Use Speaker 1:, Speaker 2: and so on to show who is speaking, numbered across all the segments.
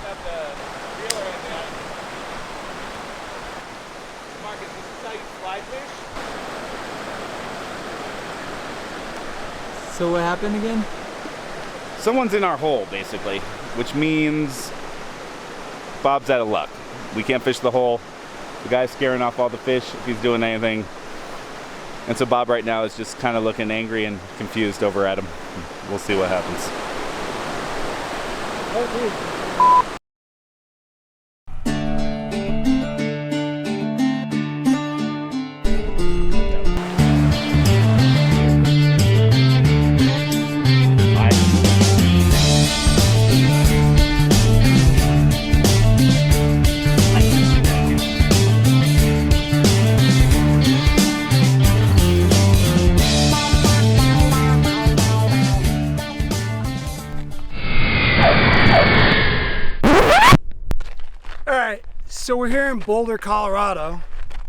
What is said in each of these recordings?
Speaker 1: up the reeler at the end. Marcus, this is how you fly fish?
Speaker 2: So what happened again?
Speaker 1: Someone's in our hole, basically, which means Bob's out of luck. We can't fish the hole. The guy's scaring off all the fish if he's doing anything. And so Bob right now is just kind of looking angry and confused over at him. We'll see what happens.
Speaker 3: Oh, dude. So we're here in Boulder, Colorado.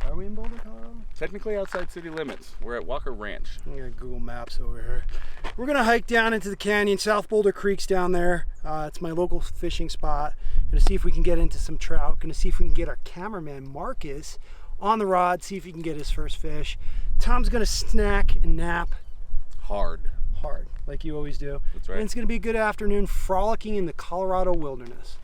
Speaker 3: Are we in Boulder, Colorado?
Speaker 1: Technically outside city limits. We're at Walker Ranch.
Speaker 3: I'm gonna Google Maps over here. We're gonna hike down into the canyon. South Boulder Creek's down there. It's my local fishing spot. Gonna see if we can get into some trout. Gonna see if we can get our cameraman Marcus on the rod, see if he can get his first fish. Tom's gonna snack and nap.
Speaker 1: Hard,
Speaker 3: like you always do.
Speaker 1: That's right.
Speaker 3: And it's gonna be a good afternoon frolicking in the Colorado wilderness.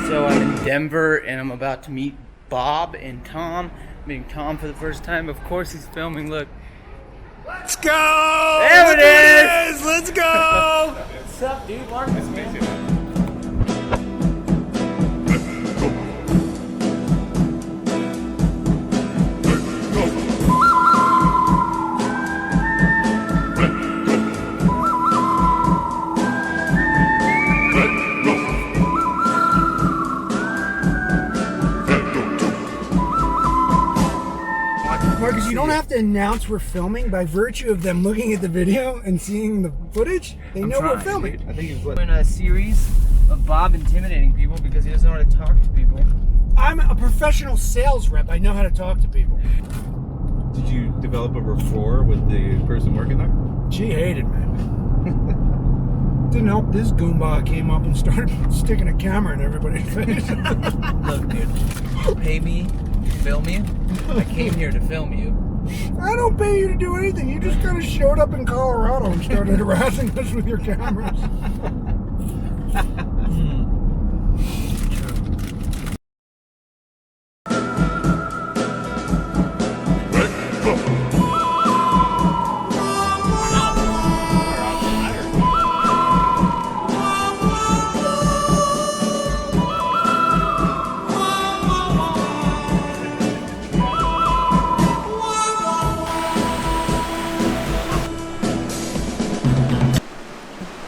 Speaker 2: So I'm in Denver and I'm about to meet Bob and Tom. I'm meeting Tom for the first time. Of course he's filming, look.
Speaker 3: Let's go!
Speaker 2: There it is!
Speaker 3: Let's go!
Speaker 2: What's up, dude? Marcus, man.
Speaker 3: Marcus, you don't have to announce we're filming by virtue of them looking at the video and seeing the footage. They know we're filming.
Speaker 2: I think he's in a series of Bob intimidating people because he doesn't know how to talk to people.
Speaker 3: I'm a professional sales rep. I know how to talk to people.
Speaker 1: Did you develop a rapport with the person working there?
Speaker 3: She hated me. Didn't help this goomba came up and started sticking a camera in everybody's face.
Speaker 2: Look, dude, pay me, film you. I came here to film you.
Speaker 3: I don't pay you to do anything. You just kind of showed up in Colorado and started harassing us with your cameras.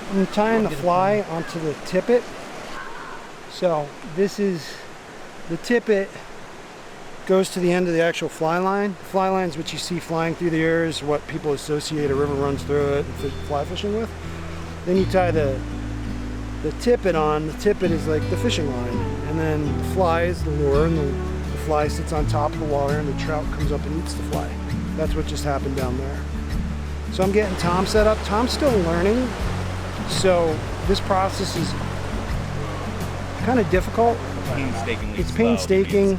Speaker 3: I'm tying the fly onto the tippet. So this is the tippet goes to the end of the actual fly line. Fly line is what you see flying through the air, is what people associate a river runs through it and fly fishing with. Then you tie the tippet on. The tippet is like the fishing line, and then the fly is the lure, and the fly sits on top of the water, and the trout comes up and eats the fly. That's what just happened down there. So I'm getting Tom set up. Tom's still learning. So this process is kind of difficult. It's painstaking.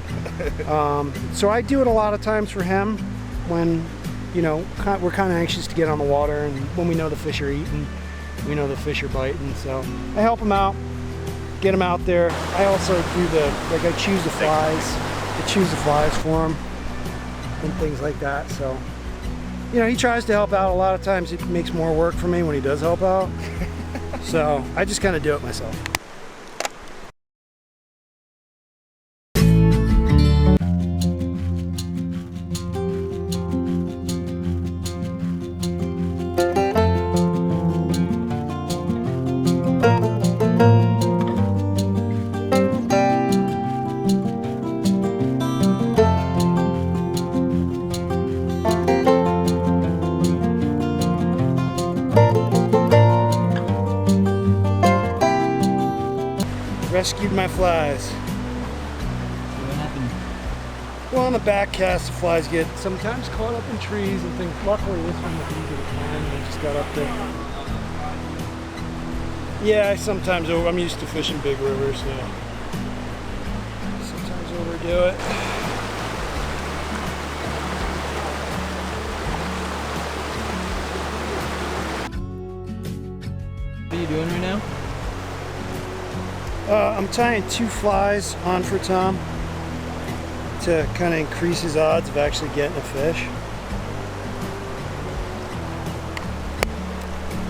Speaker 3: So I do it a lot of times for him when, you know, we're kind of anxious to get on the water, and when we know the fish are eating, we know the fish are biting. So I help him out, get him out there. I also do I choose the flies. I choose the flies for him and things like that. So, you know, he tries to help out. A lot of times it makes more work for me when he does help out. So I just kind of do it myself. Rescued my flies.
Speaker 2: What happened?
Speaker 3: Well, on the back cast, the flies get sometimes caught up in trees and things. Luckily, this one was easy to find. I just got up there. Yeah, I sometimes I'm used to fishing big rivers, so sometimes overdo it.
Speaker 2: What are you doing right now?
Speaker 3: I'm tying 2 flies on for Tom to kind of increase his odds of actually getting a fish.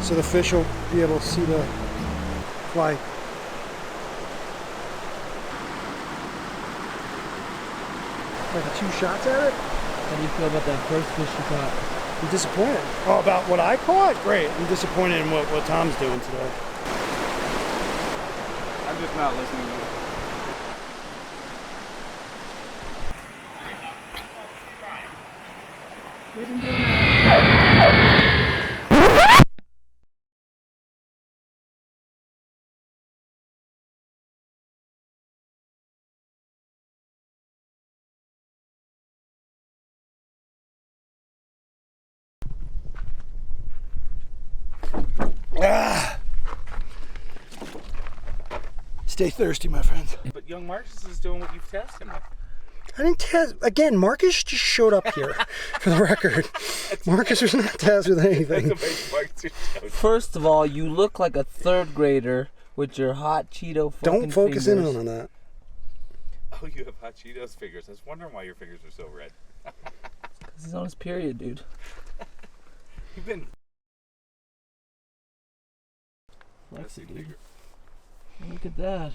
Speaker 3: So the fish will be able to see the fly. Like 2 shots at it?
Speaker 2: How do you feel about that first fish you caught?
Speaker 3: I'm disappointed. Oh, about what I caught? Great. I'm disappointed in what Tom's doing today.
Speaker 1: I'm just not listening to you.
Speaker 3: Ah! Stay thirsty, my friends.
Speaker 1: But young Marcus is doing what you've tasked him with.
Speaker 3: I didn't test. Again, Marcus just showed up here, for the record. Marcus was not tasked with anything.
Speaker 2: First of all, you look like a 3rd grader with your hot Cheeto fucking
Speaker 3: Don't focus
Speaker 2: fingers.
Speaker 3: in on that.
Speaker 1: Oh, you have hot Cheetos fingers. I was wondering why your fingers are so red.
Speaker 2: Because he's on his period, dude.
Speaker 1: You've been...
Speaker 2: Flexi, dude. Look at that.